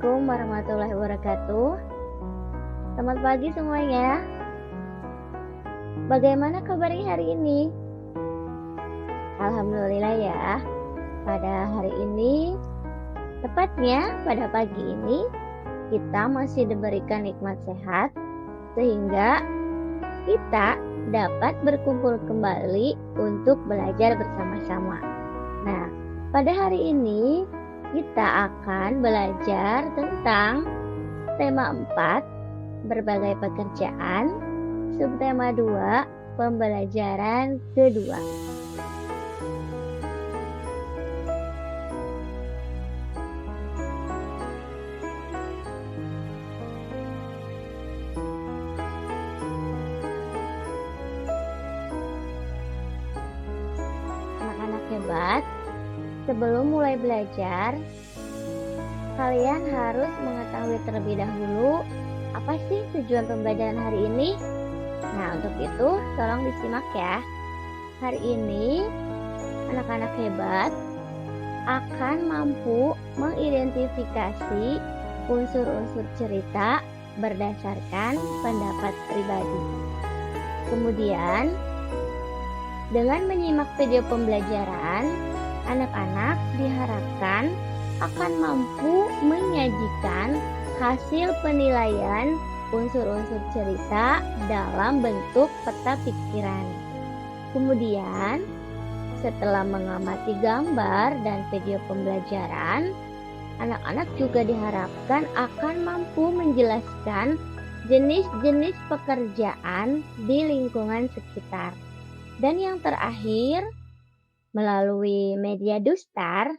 Assalamualaikum warahmatullahi wabarakatuh. Selamat pagi semuanya. Bagaimana kabarnya hari ini? Alhamdulillah ya. Pada hari ini, tepatnya pada pagi ini, kita masih diberikan nikmat sehat sehingga kita dapat berkumpul kembali untuk belajar bersama-sama. Nah, pada hari ini kita akan belajar tentang tema 4, berbagai pekerjaan, subtema 2, pembelajaran kedua. Anak-anak hebat, sebelum mulai belajar, kalian harus mengetahui terlebih dahulu apa sih tujuan pembelajaran hari ini. Nah, untuk itu tolong disimak ya. Hari ini anak-anak hebat akan mampu mengidentifikasi unsur-unsur cerita berdasarkan pendapat pribadi. Kemudian, dengan menyimak video pembelajaran, anak-anak diharapkan akan mampu menyajikan hasil penilaian unsur-unsur cerita dalam bentuk peta pikiran. Kemudian, setelah mengamati gambar dan video pembelajaran, anak-anak juga diharapkan akan mampu menjelaskan jenis-jenis pekerjaan di lingkungan sekitar. Dan yang terakhir, melalui media Dustar.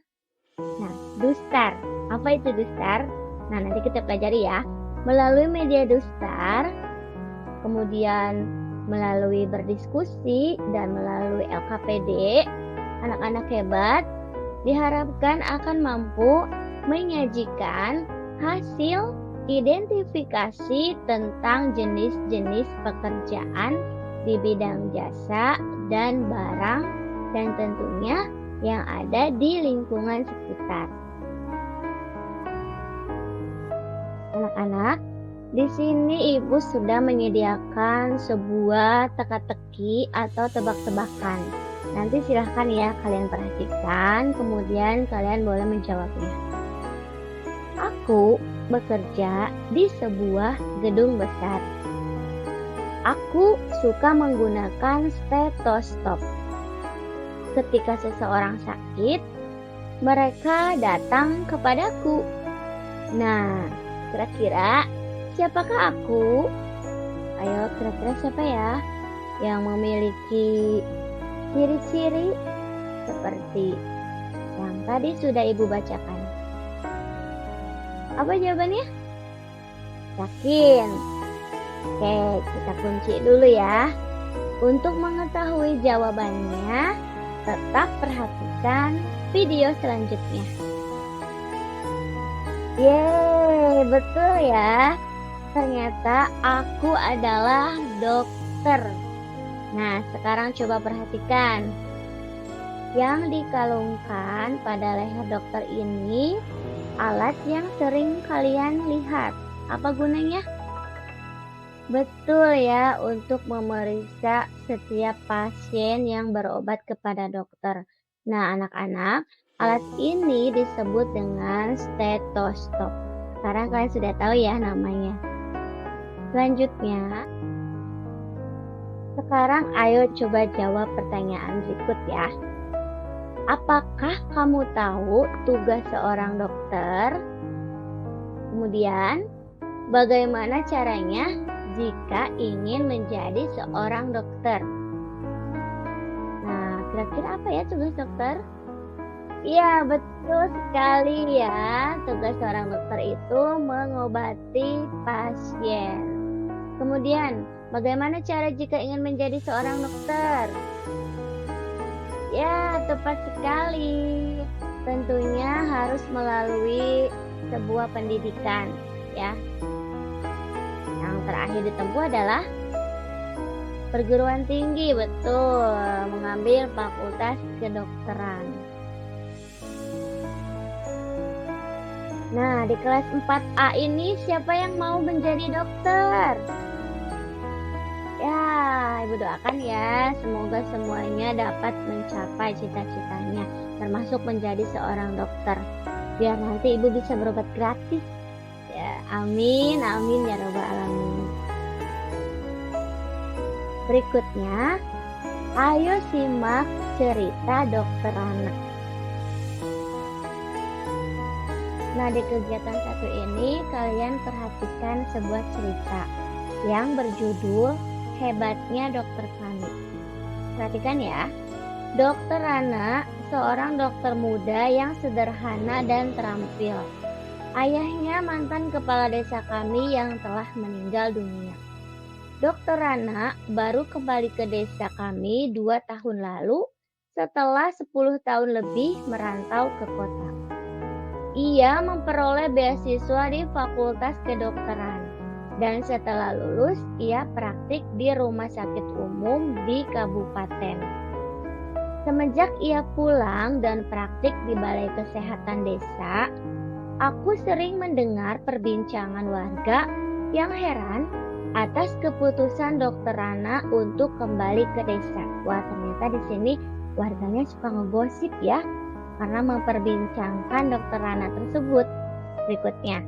Nah, Dustar, apa itu Dustar? Nah, nanti kita pelajari ya. Melalui media Dustar, kemudian melalui berdiskusi dan melalui LKPD, anak-anak hebat diharapkan akan mampu menyajikan hasil identifikasi tentang jenis-jenis pekerjaan di bidang jasa dan barang dan tentunya yang ada di lingkungan sekitar. Anak-anak, di sini Ibu sudah menyediakan sebuah teka-teki atau tebak-tebakan. Nanti silahkan ya kalian perhatikan, kemudian kalian boleh menjawabnya. Aku bekerja di sebuah gedung besar. Aku suka menggunakan stetoskop. Ketika seseorang sakit, mereka datang kepadaku. Nah, kira-kira siapakah aku? Ayo, kira-kira siapa ya yang memiliki ciri-ciri seperti yang tadi sudah Ibu bacakan? Apa jawabannya? Yakin? Oke, kita kunci dulu ya. Untuk mengetahui jawabannya, tetap perhatikan video selanjutnya. Yeay, betul ya. Ternyata aku adalah dokter. Nah, sekarang coba perhatikan. Yang dikalungkan pada leher dokter ini alat yang sering kalian lihat. Apa gunanya? Betul ya, untuk memeriksa setiap pasien yang berobat kepada dokter. Nah, anak-anak, alat ini disebut dengan stetoskop. Sekarang kalian sudah tahu ya namanya. Selanjutnya, sekarang ayo coba jawab pertanyaan berikut ya. Apakah kamu tahu tugas seorang dokter? Kemudian, bagaimana caranya jika ingin menjadi seorang dokter? Nah, kira-kira apa ya tugas dokter? Iya, betul sekali ya. Tugas seorang dokter itu mengobati pasien. Kemudian, bagaimana cara jika ingin menjadi seorang dokter? Ya, tepat sekali. Tentunya harus melalui sebuah pendidikan, ya. Yang terakhir ditempuh adalah perguruan tinggi, betul, mengambil fakultas kedokteran. Nah, di kelas 4A ini siapa yang mau menjadi dokter? Ya, Ibu doakan ya, semoga semuanya dapat mencapai cita-citanya, termasuk menjadi seorang dokter. Biar nanti Ibu bisa berobat gratis. Ya, amin, amin ya robbal alamin. Berikutnya, ayo simak cerita Dokter Rana. Nah, di kegiatan satu ini kalian perhatikan sebuah cerita yang berjudul Hebatnya Dokter Kami. Perhatikan ya. Dokter Rana, seorang dokter muda yang sederhana dan terampil. Ayahnya mantan kepala desa kami yang telah meninggal dunia. Dokter Rana baru kembali ke desa kami 2 tahun lalu setelah 10 tahun lebih merantau ke kota. Ia memperoleh beasiswa di Fakultas Kedokteran dan setelah lulus ia praktik di rumah sakit umum di kabupaten. Semenjak ia pulang dan praktik di Balai Kesehatan Desa, aku sering mendengar perbincangan warga yang heran atas keputusan Dokter Rana untuk kembali ke desa. Wah, ternyata di sini warganya suka ngegosip ya, karena memperbincangkan Dokter Rana tersebut. Berikutnya,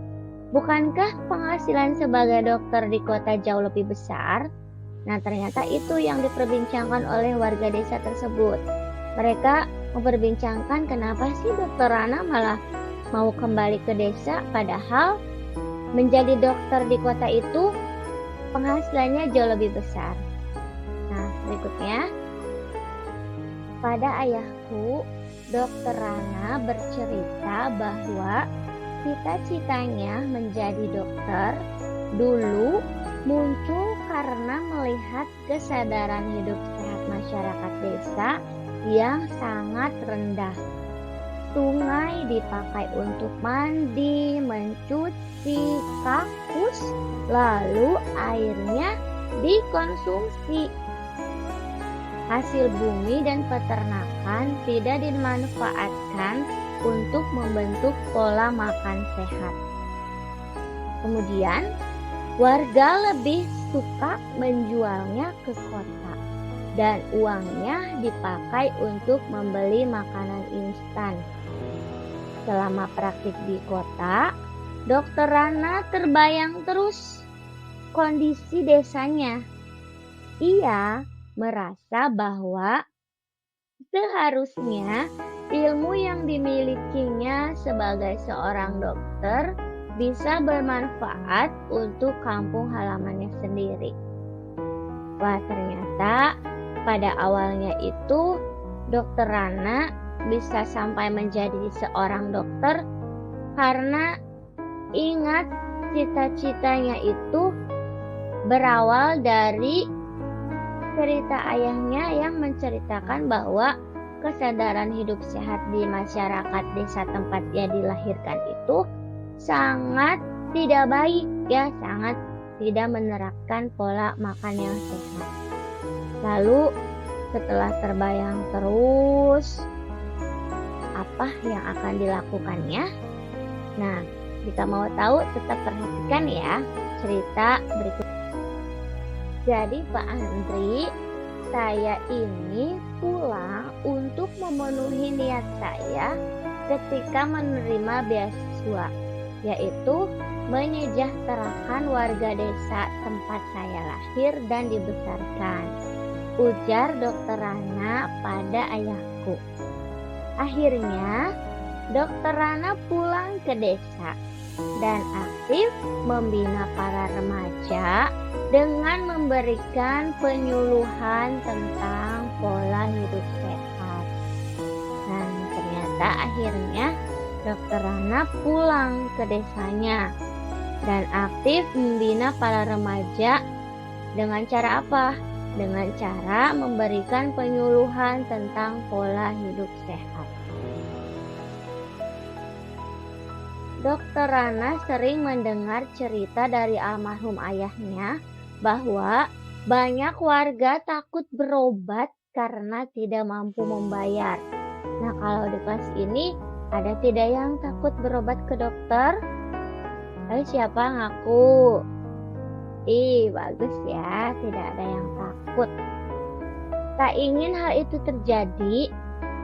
bukankah penghasilan sebagai dokter di kota jauh lebih besar? Nah, ternyata itu yang diperbincangkan oleh warga desa tersebut. Mereka memperbincangkan kenapa sih Dokter Rana malah mau kembali ke desa, padahal menjadi dokter di kota itu penghasilannya jauh lebih besar. Nah, berikutnya, pada ayahku, Dokter Rana bercerita bahwa cita-citanya menjadi dokter dulu muncul karena melihat kesadaran hidup sehat masyarakat desa yang sangat rendah. Sungai dipakai untuk mandi, mencuci, kakus, lalu airnya dikonsumsi. Hasil bumi dan peternakan tidak dimanfaatkan untuk membentuk pola makan sehat. Kemudian, warga lebih suka menjualnya ke kota dan uangnya dipakai untuk membeli makanan instan. Selama praktik di kota, Dokter Rana terbayang terus kondisi desanya. Ia merasa bahwa seharusnya ilmu yang dimilikinya sebagai seorang dokter bisa bermanfaat untuk kampung halamannya sendiri. Wah, ternyata pada awalnya itu Dokter Rana bisa sampai menjadi seorang dokter karena ingat cita-citanya itu berawal dari cerita ayahnya yang menceritakan bahwa kesadaran hidup sehat di masyarakat desa tempat ia dilahirkan itu sangat tidak baik ya, sangat tidak menerapkan pola makan yang sehat. Lalu setelah terbayang terus apa yang akan dilakukannya? Nah, jika mau tahu tetap perhatikan ya cerita berikut. Jadi Pak Andri, saya ini pulang untuk memenuhi niat saya ketika menerima beasiswa, yaitu menyejahterakan warga desa tempat saya lahir dan dibesarkan, ujar Dokter Rana pada ayahku. Akhirnya, Dokter Rana pulang ke desa dan aktif membina para remaja dengan memberikan penyuluhan tentang pola hidup sehat. Dan ternyata akhirnya Dokter Rana pulang ke desanya dan aktif membina para remaja dengan cara apa? Dengan cara memberikan penyuluhan tentang pola hidup sehat. Dokter Rana sering mendengar cerita dari almarhum ayahnya bahwa banyak warga takut berobat karena tidak mampu membayar. Nah, kalau di kelas ini Ada tidak yang takut berobat ke dokter? Ayo siapa ngaku? Ih, bagus ya, tidak ada yang takut. Tak ingin hal itu terjadi,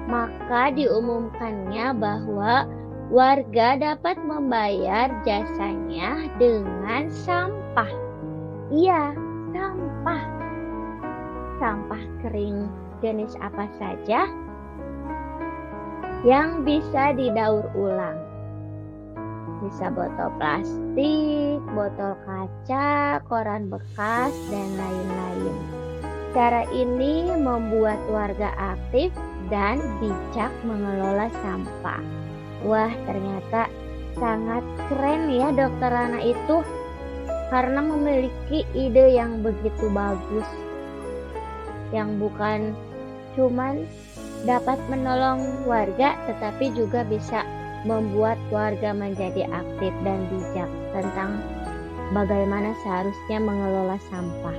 maka diumumkannya bahwa warga dapat membayar jasanya dengan sampah. Iya, sampah. Sampah kering jenis apa saja yang bisa didaur ulang. Bisa botol plastik, botol kaca, koran bekas, dan lain-lain. Cara ini membuat warga aktif dan bijak mengelola sampah. Wah, ternyata sangat keren ya Dokter Rana itu, karena memiliki ide yang begitu bagus, yang bukan cuman dapat menolong warga, tetapi juga bisa membuat warga menjadi aktif dan bijak tentang bagaimana seharusnya mengelola sampah.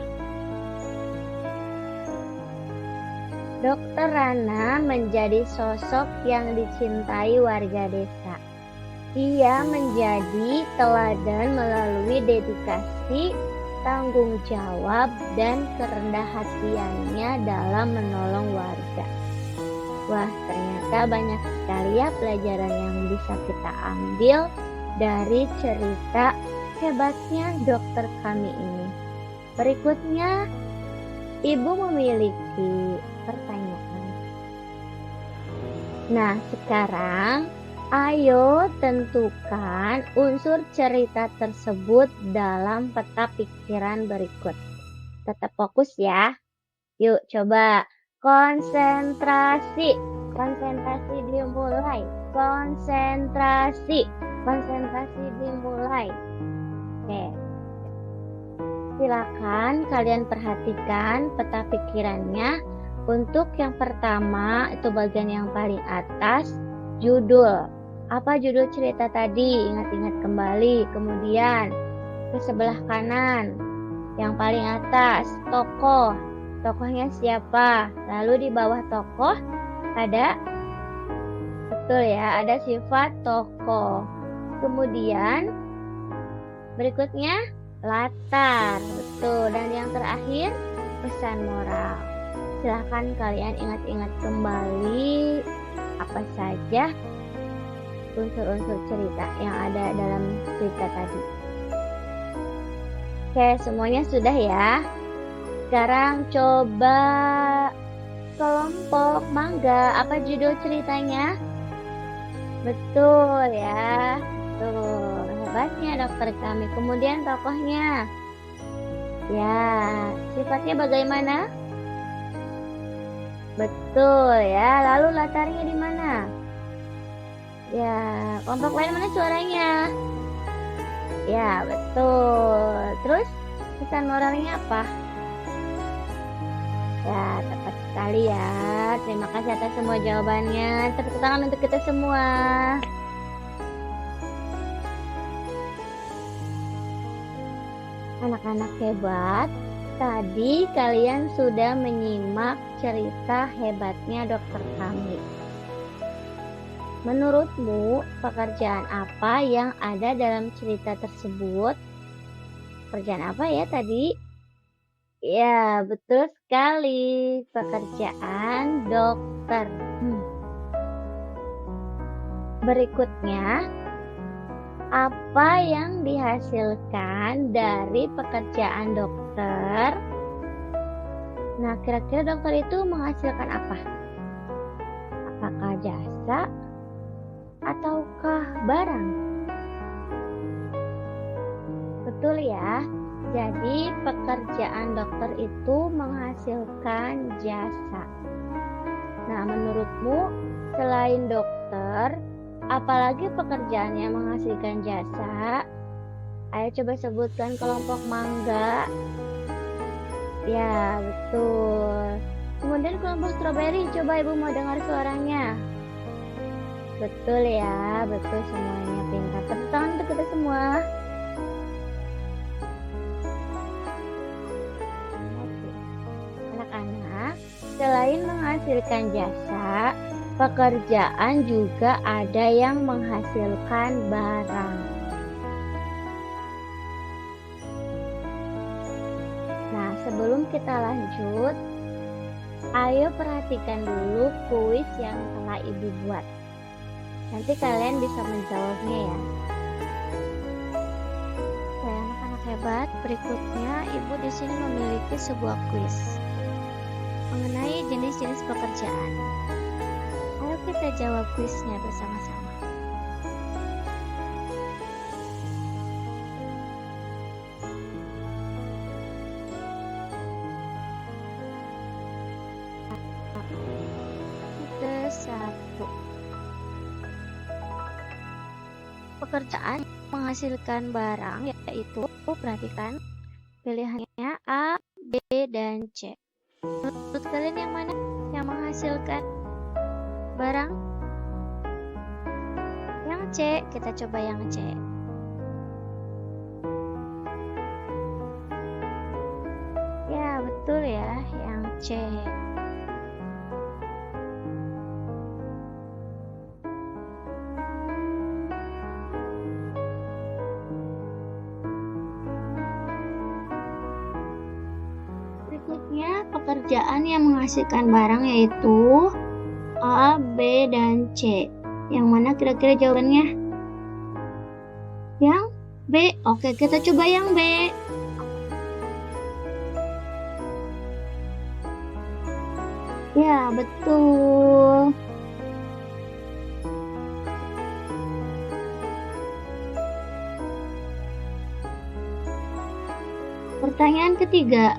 Dokter Rana menjadi sosok yang dicintai warga desa. Ia menjadi teladan melalui dedikasi, tanggung jawab, dan kerendah hatiannya dalam menolong warga. Wah, ternyata banyak sekali ya pelajaran yang bisa kita ambil dari cerita hebatnya dokter kami ini. Berikutnya, Ibu memiliki pertanyaan. Nah, sekarang ayo tentukan unsur cerita tersebut dalam peta pikiran berikut. Tetap fokus ya. Yuk, coba. Konsentrasi dimulai. Konsentrasi dimulai. Oke. Silakan kalian perhatikan peta pikirannya. Untuk yang pertama, itu bagian yang paling atas, judul. Apa judul cerita tadi? Ingat-ingat kembali. Kemudian ke sebelah kanan, yang paling atas, tokoh. Tokohnya siapa? Lalu di bawah tokoh ada, betul ya, ada sifat tokoh. Kemudian berikutnya latar, betul. Dan yang terakhir pesan moral. Silahkan kalian ingat-ingat kembali apa saja unsur-unsur cerita yang ada dalam cerita tadi. Oke, semuanya sudah ya. Sekarang coba kelompok mangga, apa judul ceritanya? Betul ya, tuh hebatnya dokter kami. Kemudian tokohnya, ya sifatnya bagaimana? Betul ya. Lalu latarnya di mana? Ya, kelompok lain mana suaranya? Ya, betul. Terus pesan moralnya apa? Ya, tepat sekali ya. Terima kasih atas semua jawabannya. Tepuk tangan untuk kita semua. Anak-anak hebat, tadi kalian sudah menyimak cerita hebatnya dokter kami. Menurutmu, pekerjaan apa yang ada dalam cerita tersebut? Pekerjaan apa ya tadi? Ya, betul sekali. Pekerjaan dokter. Berikutnya, apa yang dihasilkan dari pekerjaan dokter? Nah, kira-kira dokter itu menghasilkan apa? Apakah jasa ataukah barang? Betul ya. Jadi pekerjaan dokter itu menghasilkan jasa. Nah, menurutmu selain dokter, apalagi pekerjaannya menghasilkan jasa? Ayo coba sebutkan kelompok mangga. Ya, betul. Kemudian kelompok stroberi, coba Ibu mau dengar suaranya. Betul ya, betul semuanya pintar. Tepuk tangan untuk kita semua. Anak-anak, selain menghasilkan jasa, pekerjaan juga ada yang menghasilkan barang. Nah, sebelum kita lanjut, ayo perhatikan dulu kuis yang telah Ibu buat. Nanti kalian bisa menjawabnya ya. Oke, anak-anak hebat, berikutnya Ibu di sini memiliki sebuah kuis mengenai jenis-jenis pekerjaan. Ayo kita jawab kuisnya bersama-sama. Satu. Pekerjaan menghasilkan barang yaitu, perhatikan pilihannya A, B, dan C. Menurut kalian yang mana yang menghasilkan barang? Yang C, kita coba yang C. Ya, betul ya, yang C. Berikutnya, pekerjaan yang menghasilkan barang yaitu A, B, dan C. Yang mana kira-kira jawabannya? Yang B. Oke, kita coba yang B. Ya, betul. Pertanyaan ketiga.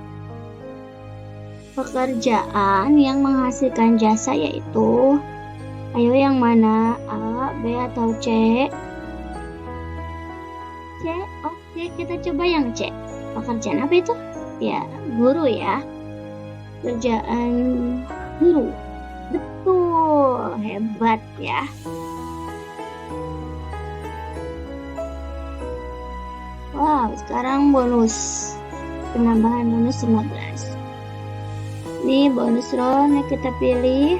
Pekerjaan yang menghasilkan jasa yaitu, ayo yang mana? A, B, atau C? C. Oke, kita coba yang C. Pekerjaan apa itu? Ya, guru ya. Pekerjaan guru. Betul, hebat ya. Wow, sekarang bonus. Penambahan bonus 15. Ini bonus round yang kita pilih.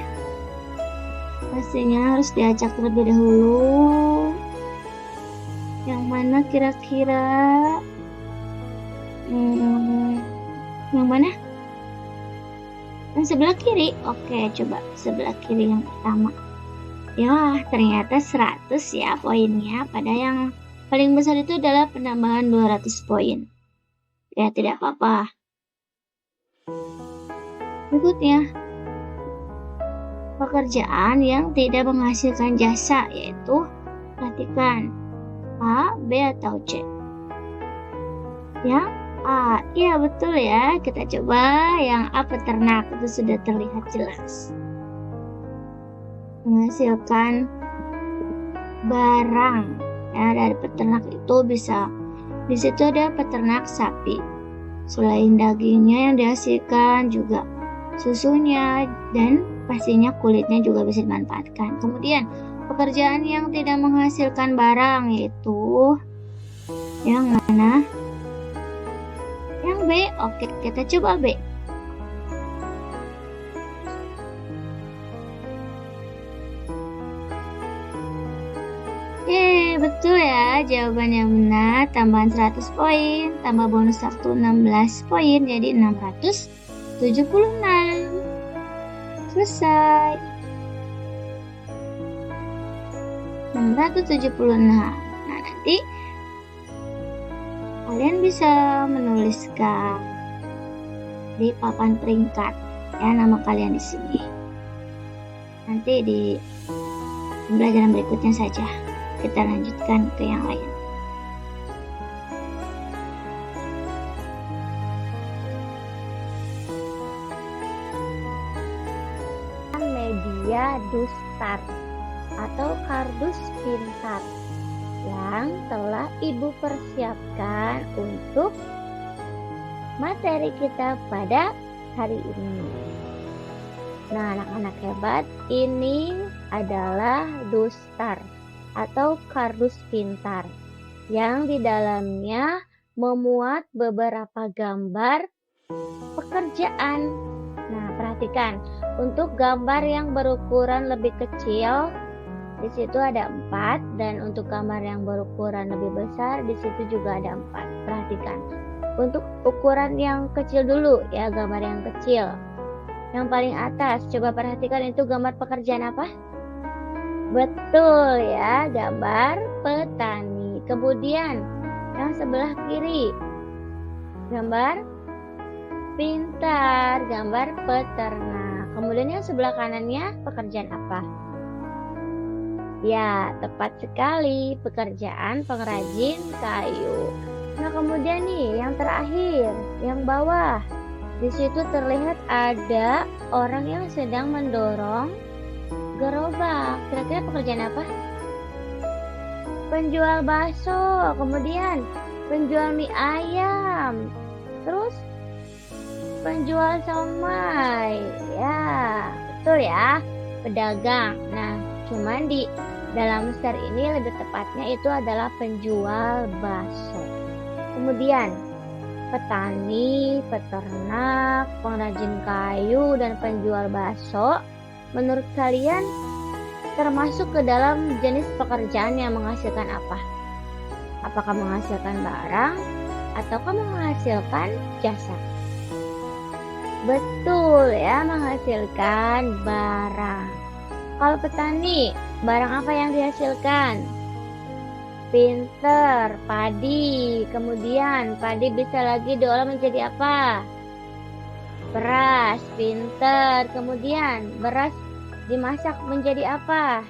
Pastinya harus diacak terlebih dahulu. Yang mana kira-kira? Yang mana? Yang sebelah kiri. Oke, coba sebelah kiri yang pertama. Ya, ternyata 100 ya poinnya. Pada yang paling besar itu adalah penambahan 200 poin. Ya, tidak apa-apa. Berikutnya, pekerjaan yang tidak menghasilkan jasa yaitu, perhatikan A, B, atau C. Yang A, iya betul ya. Kita coba yang A, peternak. Itu sudah terlihat jelas. Menghasilkan barang ya, dari peternak itu bisa, di situ ada peternak sapi. Selain dagingnya yang dihasilkan, juga susunya, dan pastinya kulitnya juga bisa dimanfaatkan. Kemudian pekerjaan yang tidak menghasilkan barang yaitu yang mana? Yang B. Oke, kita coba B. Betul ya, jawabannya benar. Tambahan 100 poin, tambah bonus waktu 16 poin, jadi 676. Selesai. 676. Nah, nanti kalian bisa menuliskan di papan peringkat ya nama kalian di sini. Nanti di pembelajaran berikutnya saja kita lanjutkan ke yang lain. Media Dustar atau kardus pintar yang telah Ibu persiapkan untuk materi kita pada hari ini. Nah, anak-anak hebat, ini adalah Dustar atau kardus pintar yang di dalamnya memuat beberapa gambar pekerjaan. Nah, perhatikan perhatikan. Untuk gambar yang berukuran lebih kecil, di situ ada 4, dan untuk gambar yang berukuran lebih besar, di situ juga ada 4. Perhatikan. Untuk ukuran yang kecil dulu ya, gambar yang kecil. Yang paling atas, coba perhatikan itu gambar pekerjaan apa? Betul ya, gambar petani. Kemudian yang sebelah kiri, gambar pintar, gambar peternak. Kemudian yang sebelah kanannya pekerjaan apa? Ya, tepat sekali, pekerjaan pengrajin kayu. Nah, kemudian nih yang terakhir, yang bawah. Di situ terlihat ada orang yang sedang mendorong gerobak. Kira-kira pekerjaan apa? Penjual bakso, kemudian penjual mie ayam, terus penjual somai. Ya, betul ya, pedagang. Nah, cuman di dalam Star ini lebih tepatnya itu adalah penjual bakso. Kemudian petani, peternak, pengrajin kayu, dan penjual bakso, menurut kalian termasuk ke dalam jenis pekerjaan yang menghasilkan apa? Apakah menghasilkan barang ataukah menghasilkan jasa? Betul ya, menghasilkan barang. Kalau petani, barang apa yang dihasilkan? Pinter, padi. Kemudian padi bisa lagi diolah menjadi apa? Beras, pinter. Kemudian beras dimasak menjadi apa?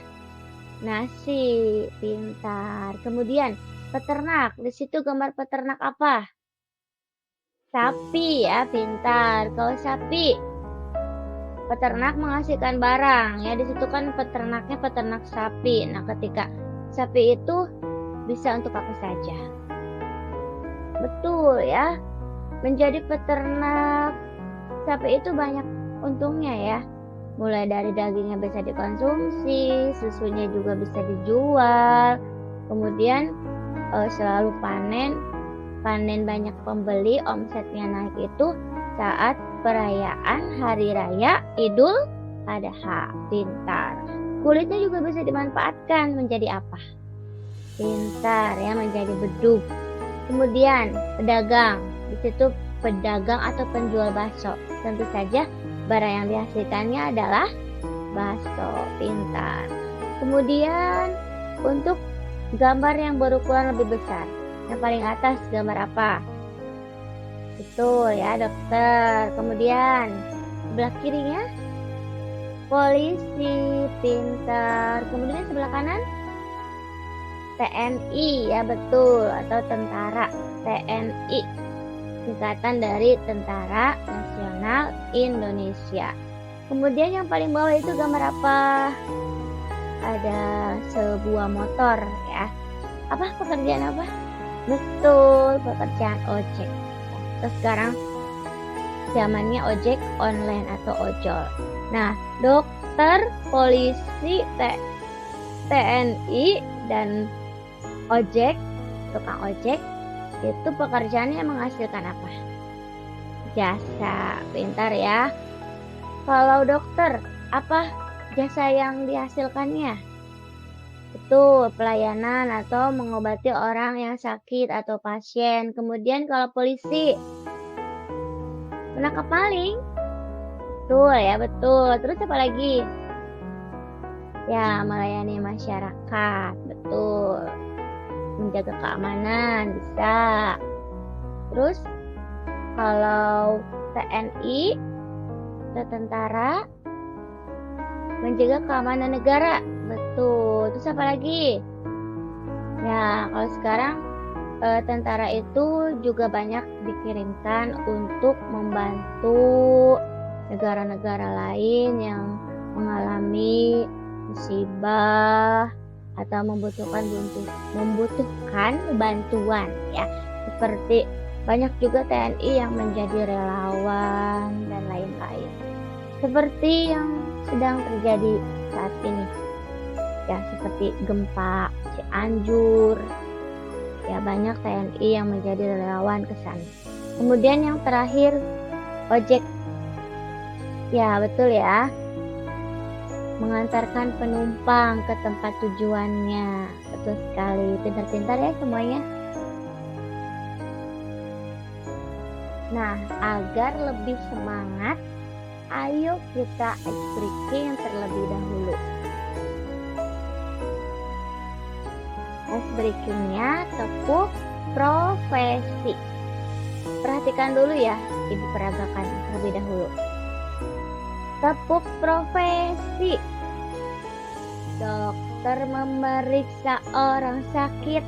Nasi, pintar. Kemudian peternak, di situ gambar peternak apa? Sapi ya, pintar. Kalau sapi, peternak menghasilkan barang ya, di situ kan peternaknya peternak sapi. Nah, ketika sapi itu bisa untuk apa saja? Betul ya, menjadi peternak sapi itu banyak untungnya ya. Mulai dari dagingnya bisa dikonsumsi, susunya juga bisa dijual. Kemudian selalu panen banyak pembeli, omsetnya naik itu saat perayaan hari raya Idul Adha. Pintar. Kulitnya juga bisa dimanfaatkan menjadi apa? Pintar ya, menjadi bedug. Kemudian pedagang, di situ pedagang atau penjual bakso. Tentu saja barang yang dihasilkannya adalah bakso. Pintar. Kemudian untuk gambar yang berukuran lebih besar, yang paling atas gambar apa? Betul ya, dokter. Kemudian sebelah kirinya polisi. Pintar. Kemudian sebelah kanan TNI ya, betul, atau tentara. TNI singkatan dari Tentara Nasional Indonesia. Kemudian yang paling bawah itu gambar apa? Ada sebuah motor ya. Apa pekerjaan apa? Betul, pekerjaan ojek. Terus sekarang zamannya ojek online atau ojol. Nah, dokter, polisi, TNI, dan ojek, tukang ojek, itu pekerjaannya menghasilkan apa? Jasa. Pintar ya. Kalau dokter, apa jasa yang dihasilkannya? Betul, pelayanan atau mengobati orang yang sakit atau pasien. Kemudian kalau polisi, menangkap maling. Betul ya, betul. Terus apa lagi? Ya, melayani masyarakat. Betul. Menjaga keamanan bisa. Terus kalau TNI atau tentara, menjaga keamanan negara. Betul. Terus apa lagi? Ya, kalau sekarang tentara itu juga banyak dikirimkan untuk membantu negara-negara lain yang mengalami musibah atau membutuhkan bantuan ya. Seperti banyak juga TNI yang menjadi relawan dan lain-lain. Seperti yang sedang terjadi saat ini. Ya, seperti gempa Cianjur. Ya, banyak TNI yang menjadi relawan ke sana. Kemudian yang terakhir, ojek. Ya, betul ya. Mengantarkan penumpang ke tempat tujuannya. Betul sekali. Pintar-pintar ya semuanya. Nah, agar lebih semangat, ayo kita ice breaking terlebih dahulu. Ice breakingnya tepuk profesi. Perhatikan dulu ya, Ibu peragakan terlebih dahulu. Tepuk profesi. Dokter memeriksa orang sakit.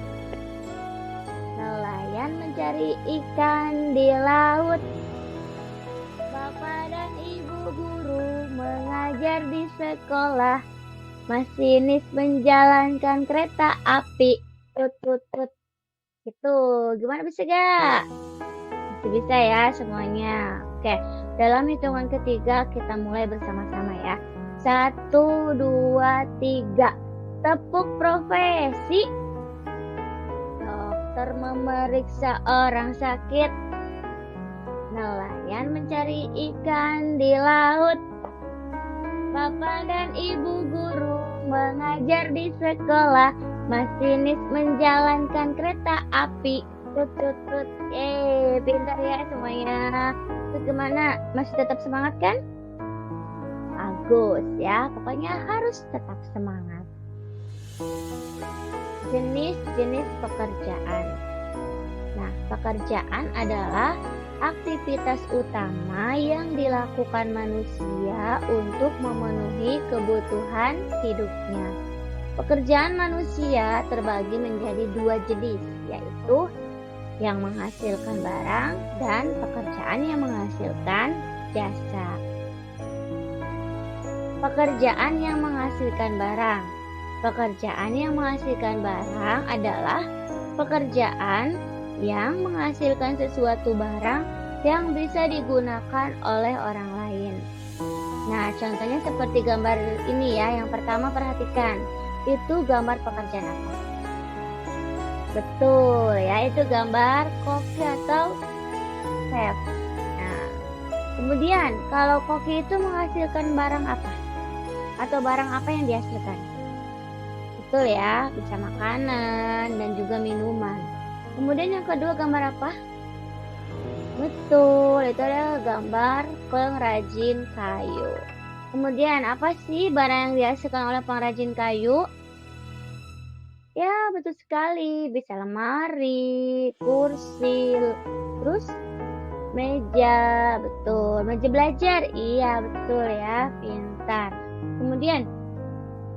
Nelayan mencari ikan di laut. Bapak dan ibu guru mengajar di sekolah. Masinis menjalankan kereta api. Tut tut tut. Gitu. Gimana, bisa gak? Masih bisa ya semuanya. Oke, dalam hitungan ketiga kita mulai bersama-sama ya. 1, 2, 3. Tepuk profesi. Dokter memeriksa orang sakit. Nelayan mencari ikan di laut. Bapak dan ibu guru mengajar di sekolah. Masinis menjalankan kereta api. Tut tut tut. Pintar ya semuanya. Terus gimana? Masih tetap semangat kan? Bagus ya. Pokoknya harus tetap semangat. Jenis-jenis pekerjaan. Nah, pekerjaan adalah aktivitas utama yang dilakukan manusia untuk memenuhi kebutuhan hidupnya. Pekerjaan manusia terbagi menjadi 2 jenis, yaitu yang menghasilkan barang dan pekerjaan yang menghasilkan jasa. Pekerjaan yang menghasilkan barang. Pekerjaan yang menghasilkan barang adalah pekerjaan yang menghasilkan sesuatu barang yang bisa digunakan oleh orang lain. Nah, contohnya seperti gambar ini ya. Yang pertama perhatikan, itu gambar pekerjaan apa? Betul ya, itu gambar koki atau chef. Nah, kemudian kalau koki itu menghasilkan barang apa? Atau barang apa yang dihasilkan? Betul ya, bisa makanan dan juga minuman. Kemudian yang kedua gambar apa? Betul, itu adalah gambar pengrajin kayu. Kemudian apa sih barang yang dihasilkan oleh pengrajin kayu? Ya, betul sekali. Bisa lemari, kursi, terus meja. Betul, meja belajar. Iya, betul ya, pintar. Kemudian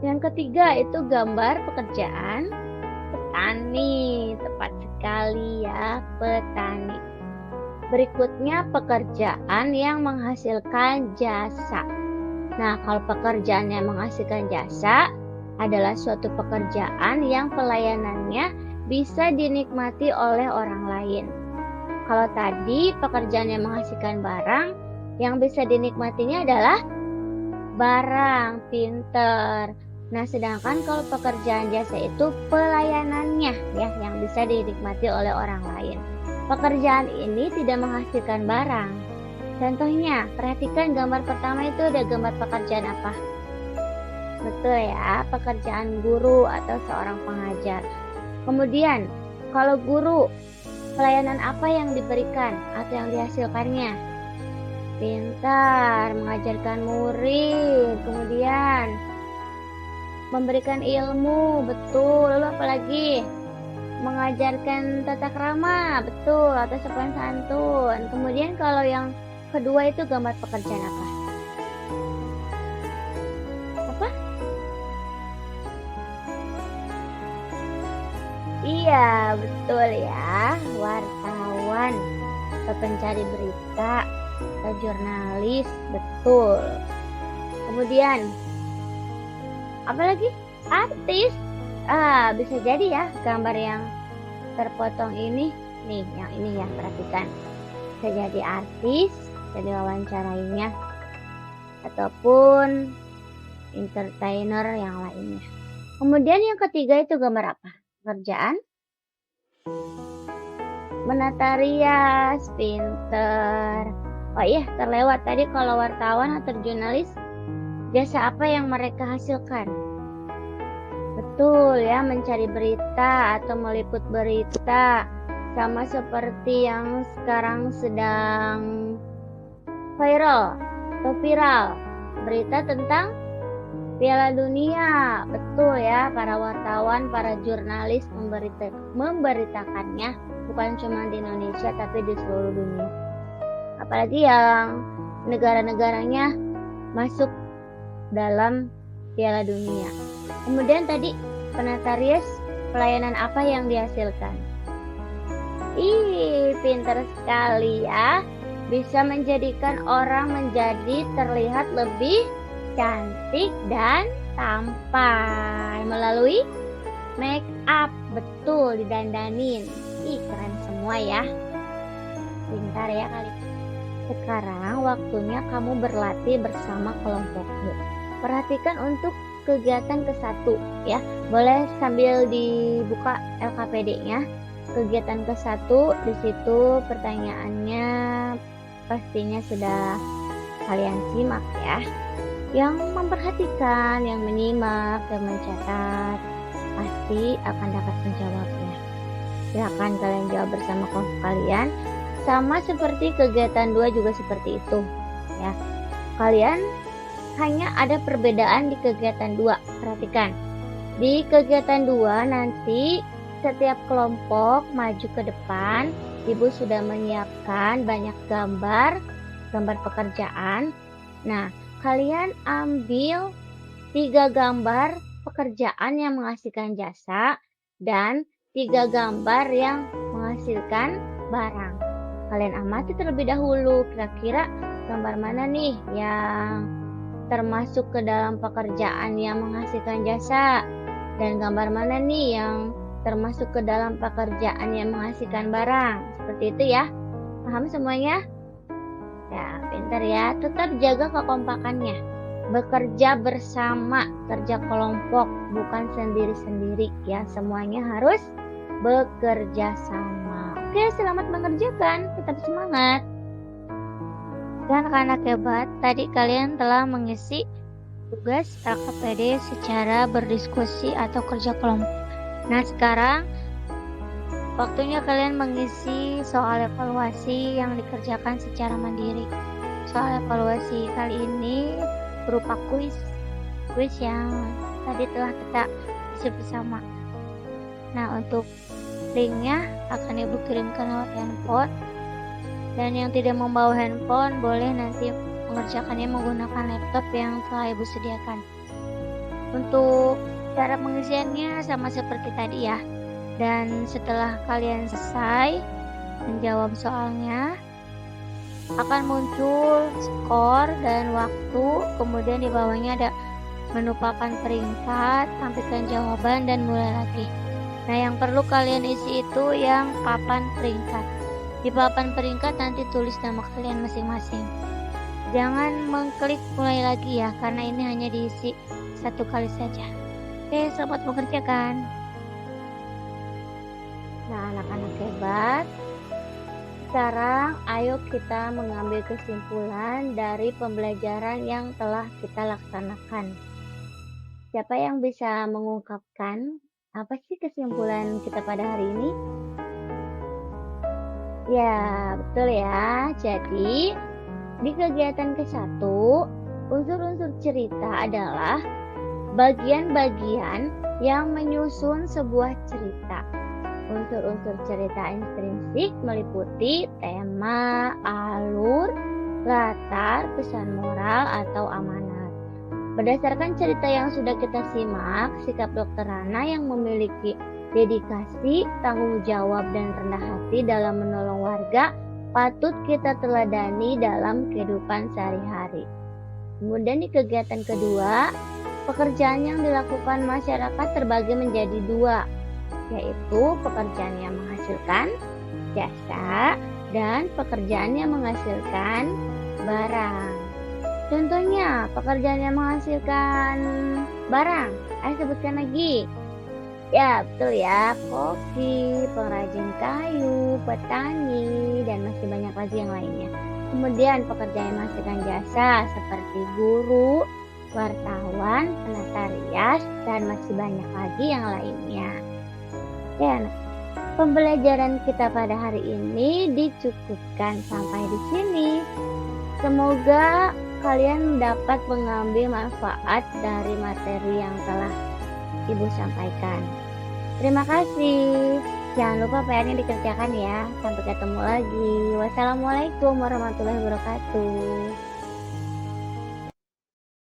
yang ketiga itu gambar pekerjaan petani. Tepat sekali ya, petani. Berikutnya pekerjaan yang menghasilkan jasa. Nah, kalau pekerjaan yang menghasilkan jasa adalah suatu pekerjaan yang pelayanannya bisa dinikmati oleh orang lain. Kalau tadi pekerjaan yang menghasilkan barang, yang bisa dinikmatinya adalah barang, pinter. Nah, sedangkan kalau pekerjaan jasa itu pelayanannya ya, yang bisa dinikmati oleh orang lain. Pekerjaan ini tidak menghasilkan barang. Contohnya, perhatikan gambar pertama itu ada gambar pekerjaan apa? Betul ya, pekerjaan guru atau seorang pengajar. Kemudian, kalau guru, pelayanan apa yang diberikan atau yang dihasilkannya? Pintar, mengajarkan murid, kemudian memberikan ilmu, betul. Lalu apa lagi? Mengajarkan tata krama, betul, atau sopan santun. Kemudian kalau yang kedua itu gambar pekerjaan apa? Apa? Iya, betul ya, wartawan atau pencari berita atau jurnalis, betul. Kemudian apa lagi? Artis. Bisa jadi ya gambar yang terpotong ini nih, yang ini ya, perhatikan. Bisa jadi artis, jadi wawancarainya, ataupun entertainer yang lainnya. Kemudian yang ketiga itu gambar apa? Pekerjaan menata rias, pinter. Oh iya, terlewat tadi kalau wartawan atau jurnalis, jasa apa yang mereka hasilkan? Betul ya, mencari berita atau meliput berita. Sama seperti yang sekarang sedang viral atau viral. Berita tentang Piala Dunia. Betul ya, para wartawan, para jurnalis memberitakannya. Bukan cuma di Indonesia, tapi di seluruh dunia. Apalagi yang negara-negaranya masuk dalam Piala Dunia. Kemudian tadi Penatarius, pelayanan apa yang dihasilkan? Ih, pintar sekali ya. Bisa menjadikan orang menjadi terlihat lebih cantik dan tampan melalui make up. Betul, didandanin. Ih, keren semua ya. Pintar ya kali. Sekarang waktunya kamu berlatih bersama kelompokmu. Perhatikan untuk kegiatan ke-1 ya. Boleh sambil dibuka LKPD-nya. Kegiatan ke-1 di situ pertanyaannya pastinya sudah kalian simak ya. Yang memperhatikan, yang menyimak, yang mencatat pasti akan dapat menjawabnya. Silakan kalian jawab bersama kelompok kalian. Sama seperti kegiatan 2 juga seperti itu ya. Kalian hanya ada perbedaan di kegiatan 2. Perhatikan. Di kegiatan 2 nanti setiap kelompok maju ke depan. Ibu sudah menyiapkan banyak gambar pekerjaan. Nah, kalian ambil 3 gambar pekerjaan yang menghasilkan jasa dan 3 gambar yang menghasilkan barang. Kalian amati terlebih dahulu, kira-kira gambar mana nih yang termasuk ke dalam pekerjaan yang menghasilkan jasa, dan gambar mana nih yang termasuk ke dalam pekerjaan yang menghasilkan barang. Seperti itu ya. Paham semuanya? Ya, pintar ya. Tetap jaga kekompakannya. Bekerja bersama, kerja kelompok, bukan sendiri-sendiri ya. Semuanya harus bekerja sama. Oke, selamat mengerjakan. Tetap semangat. Dan anak-anak hebat, tadi kalian telah mengisi tugas LKPD secara berdiskusi atau kerja kelompok. Nah, sekarang waktunya kalian mengisi soal evaluasi yang dikerjakan secara mandiri. Soal evaluasi kali ini berupa kuis yang tadi telah kita isi bersama. Nah, untuk linknya akan Ibu kirimkan lewat handphone. Dan yang tidak membawa handphone boleh nanti mengerjakannya menggunakan laptop yang telah Ibu sediakan. Untuk cara pengisiannya sama seperti tadi ya. Dan setelah kalian selesai menjawab soalnya, akan muncul skor dan waktu. Kemudian di bawahnya ada menu papan peringkat, tampilkan jawaban dan mulai lagi. Nah, yang perlu kalian isi itu yang papan peringkat. Di papan peringkat nanti tulis nama kalian masing-masing. Jangan mengklik mulai lagi ya, karena ini hanya diisi 1 kali saja. Oke, selamat mengerjakan. Nah, anak-anak hebat, sekarang ayo kita mengambil kesimpulan dari pembelajaran yang telah kita laksanakan. Siapa yang bisa mengungkapkan apa sih kesimpulan kita pada hari ini? Ya, betul ya. Jadi, di kegiatan ke-1, unsur-unsur cerita adalah bagian-bagian yang menyusun sebuah cerita. Unsur-unsur cerita intrinsik meliputi tema, alur, latar, pesan moral, atau amanat. Berdasarkan cerita yang sudah kita simak, sikap Dr. Rana yang memiliki dedikasi, tanggung jawab, dan rendah hati dalam menolong warga patut kita teladani dalam kehidupan sehari-hari. Kemudian di kegiatan kedua, pekerjaan yang dilakukan masyarakat terbagi menjadi 2, yaitu pekerjaan yang menghasilkan jasa dan pekerjaan yang menghasilkan barang. Contohnya, pekerjaan yang menghasilkan barang. Ayo sebutkan lagi. Ya, betul ya. Koki, pengrajin kayu, petani, dan masih banyak lagi yang lainnya. Kemudian pekerja yang menghasilkan jasa seperti guru, wartawan, penata rias, dan masih banyak lagi yang lainnya. Ya, nah, pembelajaran kita pada hari ini dicukupkan sampai di sini. Semoga kalian dapat mengambil manfaat dari materi yang telah Ibu sampaikan. Terima kasih. Jangan lupa PR-nya dikerjakan ya. Sampai ketemu lagi. Wassalamualaikum warahmatullahi wabarakatuh.